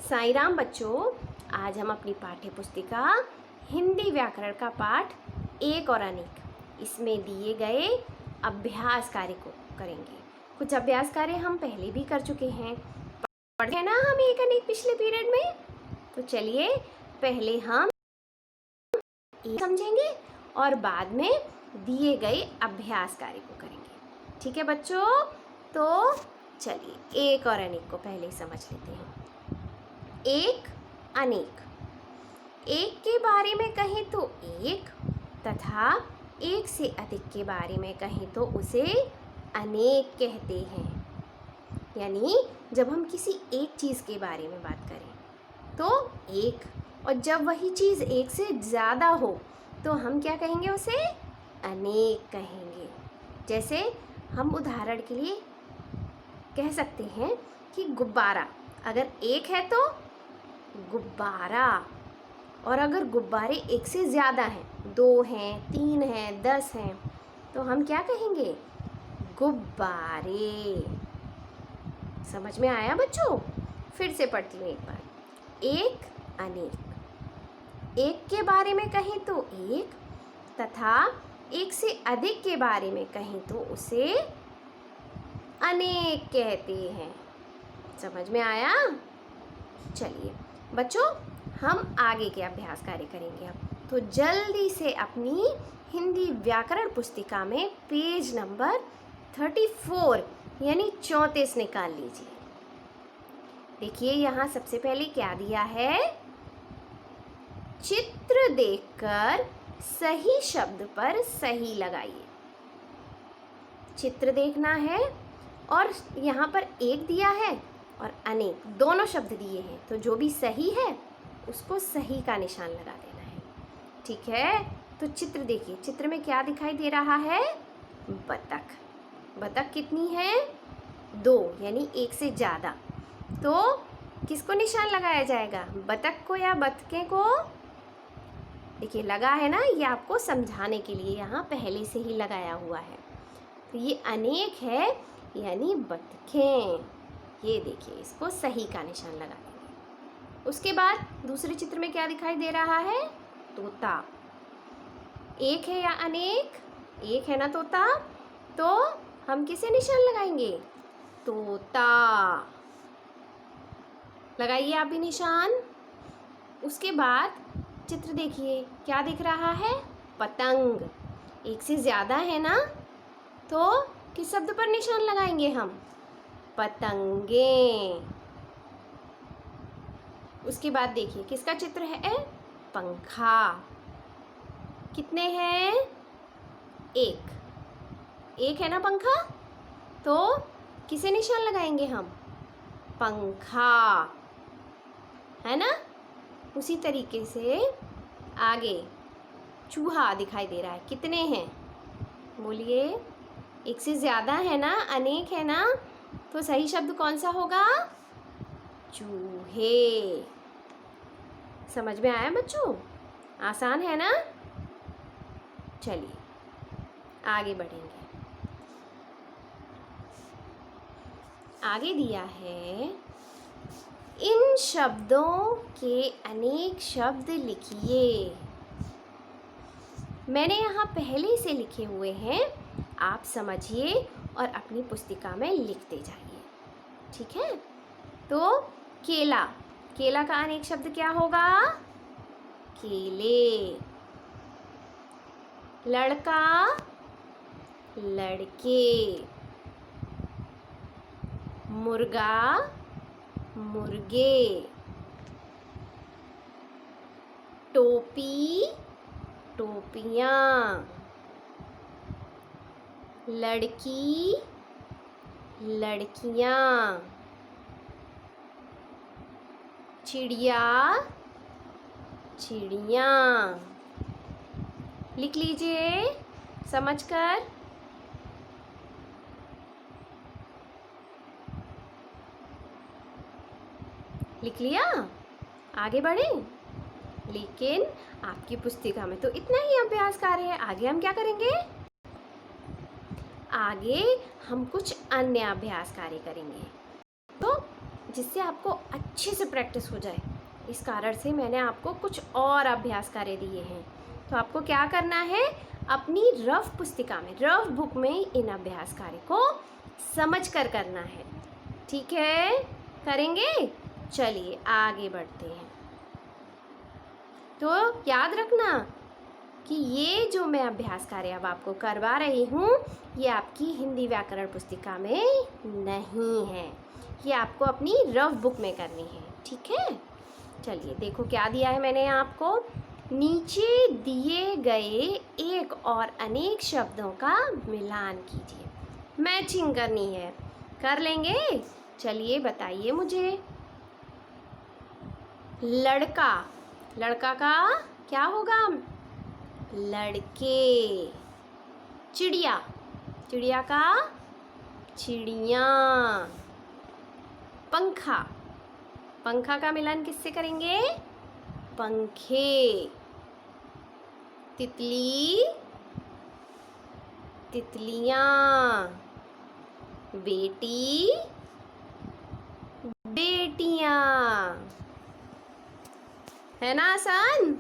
साईं राम बच्चों, आज हम अपनी पाठ्य पुस्तिका हिंदी व्याकरण का पाठ एक और अनेक इसमें दिए गए अभ्यास कार्य को करेंगे। कुछ अभ्यास कार्य हम पहले भी कर चुके हैं, पढ़े ना हम एक अनेक पिछले पीरियड में। तो चलिए पहले हम एक समझेंगे और बाद में दिए गए अभ्यास कार्य को करेंगे। ठीक है बच्चों, तो चलिए एक और अनेक को पहले समझ लेते हैं। एक अनेक, एक के बारे में कहें तो एक तथा एक से अधिक के बारे में कहें तो उसे अनेक कहते हैं। यानी जब हम किसी एक चीज़ के बारे में बात करें तो एक, और जब वही चीज़ एक से ज़्यादा हो तो हम क्या कहेंगे, उसे अनेक कहेंगे। जैसे हम उदाहरण के लिए कह सकते हैं कि गुब्बारा अगर एक है तो गुब्बारा, और अगर गुब्बारे एक से ज़्यादा हैं, 2 हैं, 3 हैं, 10 हैं, तो हम क्या कहेंगे, गुब्बारे। समझ में आया बच्चों? फिर से पढ़ती हूँ एक बार। एक अनेक, एक के बारे में कहें तो एक तथा एक से अधिक के बारे में कहें तो उसे अनेक कहते हैं। समझ में आया? चलिए बच्चों, हम आगे के अभ्यास कार्य करेंगे अब। तो जल्दी से अपनी हिंदी व्याकरण पुस्तिका में पेज नंबर 34 यानी 34 निकाल लीजिए। देखिए यहाँ सबसे पहले क्या दिया है, चित्र देखकर सही शब्द पर सही लगाइए। चित्र देखना है और यहाँ पर एक दिया है और अनेक, दोनों शब्द दिए हैं, तो जो भी सही है उसको सही का निशान लगा देना है। ठीक है, तो चित्र देखिए, चित्र में क्या दिखाई दे रहा है, बतख। बतख कितनी है, 2, यानी एक से ज़्यादा। तो किसको निशान लगाया जाएगा, बतख को या बतखें को? देखिए लगा है ना, ये आपको समझाने के लिए यहाँ पहले से ही लगाया हुआ है। तो ये अनेक है यानी बतखें। ये देखिए, इसको सही का निशान लगा देंगे। उसके बाद दूसरे चित्र में क्या दिखाई दे रहा है, तोता। एक है या अनेक, एक है ना तोता, तो हम किसे निशान लगाएंगे, तोता। लगाइए आप भी निशान। उसके बाद चित्र देखिए, क्या दिख रहा है, पतंग। एक से ज़्यादा है ना, तो किस शब्द पर निशान लगाएंगे हम, पतंगे। उसके बाद देखिए किसका चित्र है, पंखा। कितने हैं, एक है ना पंखा, तो किसे निशान लगाएंगे हम, पंखा, है ना। उसी तरीके से आगे चूहा दिखाई दे रहा है, कितने हैं, बोलिए, एक से ज़्यादा है ना, अनेक है ना, तो सही शब्द कौन सा होगा, चूहे। समझ में आया बच्चों? आसान है ना। चलिए आगे बढ़ेंगे। आगे दिया है, इन शब्दों के अनेक शब्द लिखिए। मैंने यहाँ पहले से लिखे हुए हैं, आप समझिए और अपनी पुस्तिका में लिखते जाइए। ठीक है, तो केला, केला का अनेक शब्द क्या होगा, केले। लड़का, लड़के। मुर्गा, मुर्गे। टोपी, टोपियाँ। लड़की, लड़कियाँ। चिड़िया, चिड़ियाँ। लिख लीजिए समझकर। लिख लिया, आगे बढ़ें। लेकिन आपकी पुस्तिका में तो इतना ही अभ्यास कार्य है, आगे हम क्या करेंगे, आगे हम कुछ अन्य अभ्यास कार्य करेंगे। तो जिससे आपको अच्छे से प्रैक्टिस हो जाए। इस कारण से मैंने आपको कुछ और अभ्यास कार्य दिए हैं। तो आपको क्या करना है, अपनी रफ पुस्तिका में, रफ बुक में इन अभ्यास कार्य को समझ कर करना है। ठीक है, करेंगे? चलिए आगे बढ़ते हैं। तो याद रखना कि ये जो मैं अभ्यास कार्य अब आपको करवा रही हूँ, ये आपकी हिंदी व्याकरण पुस्तिका में नहीं है, ये आपको अपनी रफ बुक में करनी है। ठीक है, चलिए देखो क्या दिया है मैंने आपको। नीचे दिए गए एक और अनेक शब्दों का मिलान कीजिए। मैचिंग करनी है, कर लेंगे? चलिए बताइए मुझे। लड़का, लड़का का क्या होगा? लड़के। चिड़िया, चिड़िया का चिड़ियाँ। पंखा, पंखा का मिलान किससे करेंगे? पंखे। तितली, तितलियाँ। बेटी, बेटियाँ। है ना आसान?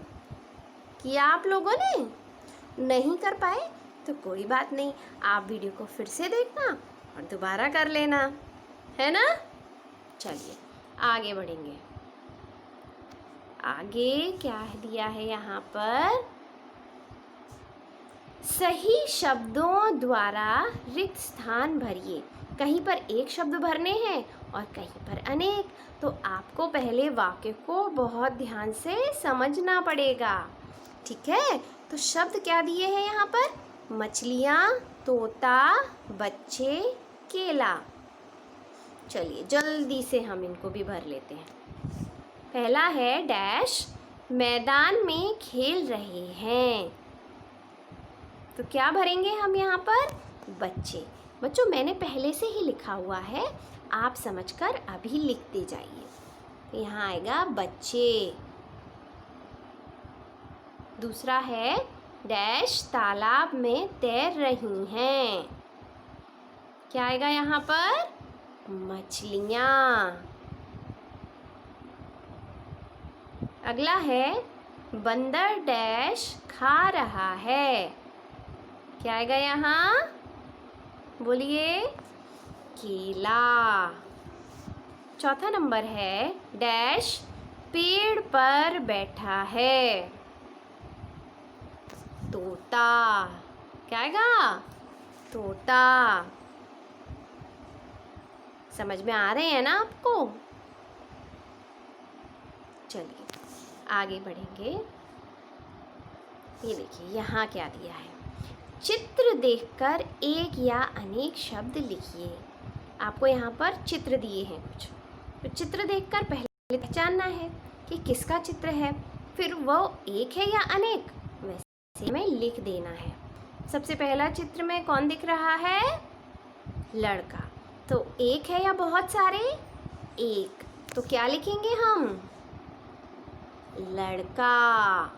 किया आप लोगों ने? नहीं कर पाए तो कोई बात नहीं, आप वीडियो को फिर से देखना और दोबारा कर लेना, है ना? चलिए आगे बढ़ेंगे। आगे क्या दिया है यहाँ पर? सही शब्दों द्वारा रिक्त स्थान भरिए। कहीं पर एक शब्द भरने हैं और कहीं पर अनेक। तो आपको पहले वाक्य को बहुत ध्यान से समझना पड़ेगा। ठीक है, तो शब्द क्या दिए हैं यहाँ पर? मछलियाँ, तोता, बच्चे, केला। चलिए जल्दी से हम इनको भी भर लेते हैं। पहला है डैश, मैदान में खेल रहे हैं। तो क्या भरेंगे हम यहाँ पर? बच्चे। बच्चों मैंने पहले से ही लिखा हुआ है, आप समझकर अभी लिखते जाइए। तो यहाँ आएगा बच्चे। दूसरा है डैश, तालाब में तैर रही हैं। क्या आएगा यहाँ पर? मछलियाँ। अगला है बंदर डैश खा रहा है। क्या आएगा यहाँ? बोलिए। केला। चौथा नंबर है डैश, पेड़ पर बैठा है। तोता। क्या आएगा? तोता। समझ में आ रहे हैं ना आपको? चलिए आगे बढ़ेंगे। ये देखिए यहाँ क्या दिया है? चित्र देखकर एक या अनेक शब्द लिखिए। आपको यहाँ पर चित्र दिए हैं कुछ, तो चित्र देखकर पहले पहचानना है कि किसका चित्र है, फिर वो एक है या अनेक, वैसे में लिख देना है। सबसे पहला चित्र में कौन दिख रहा है? लड़का। तो एक है या बहुत सारे? एक। तो क्या लिखेंगे हम? लड़का।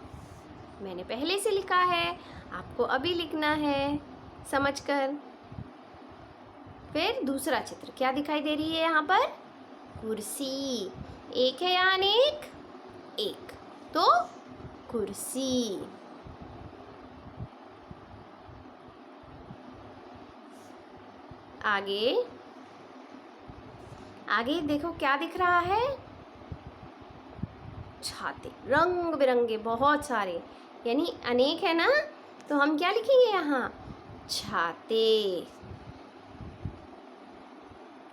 मैंने पहले से लिखा है, आपको अभी लिखना है समझकर। फिर दूसरा चित्र क्या दिखाई दे रही है यहाँ पर? कुर्सी। एक है या अनेक? एक। तो कुर्सी। आगे आगे देखो क्या दिख रहा है? छाते, रंग बिरंगे बहुत सारे, यानी अनेक है ना, तो हम क्या लिखेंगे यहाँ? छाते।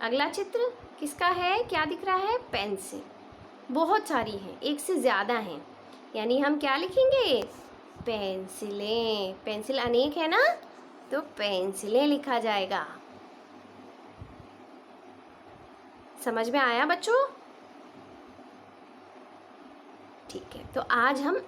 अगला चित्र किसका है? क्या दिख रहा है? पेंसिल। बहुत सारी हैं, एक से ज़्यादा हैं, यानी हम क्या लिखेंगे? पेंसिलें। पेंसिल अनेक है ना, तो पेंसिलें लिखा जाएगा। समझ में आया बच्चों? ठीक है, तो आज हम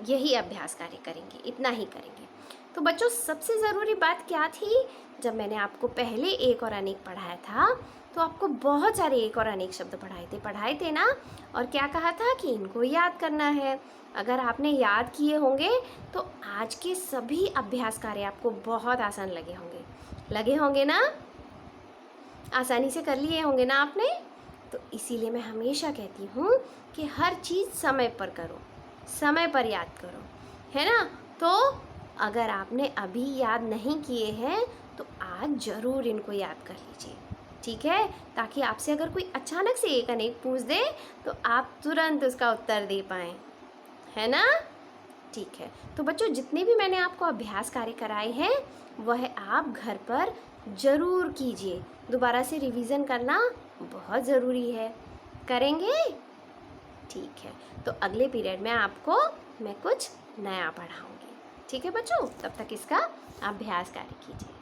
यही अभ्यास कार्य करेंगे, इतना ही करेंगे। तो बच्चों सबसे ज़रूरी बात क्या थी? जब मैंने आपको पहले एक और अनेक पढ़ाया था तो आपको बहुत सारे एक और अनेक शब्द पढ़ाए थे ना, और क्या कहा था कि इनको याद करना है। अगर आपने याद किए होंगे तो आज के सभी अभ्यास कार्य आपको बहुत आसान लगे होंगे ना? आसानी से कर लिए होंगे ना आपने? तो इसीलिए मैं हमेशा कहती हूँ कि हर चीज़ समय पर करो, समय पर याद करो, है ना। तो अगर आपने अभी याद नहीं किए हैं तो आज ज़रूर इनको याद कर लीजिए, ठीक है, ताकि आपसे अगर कोई अचानक से एक अनेक पूछ दे तो आप तुरंत उसका उत्तर दे पाएँ, है ना। ठीक है, तो बच्चों जितने भी मैंने आपको अभ्यास कार्य कराए हैं वह आप घर पर ज़रूर कीजिए। दोबारा से रिवीजन करना बहुत ज़रूरी है, करेंगे। ठीक है, तो अगले पीरियड में आपको मैं कुछ नया पढ़ाऊँगी, ठीक है बच्चों। तब तक इसका अभ्यास कार्य कीजिए।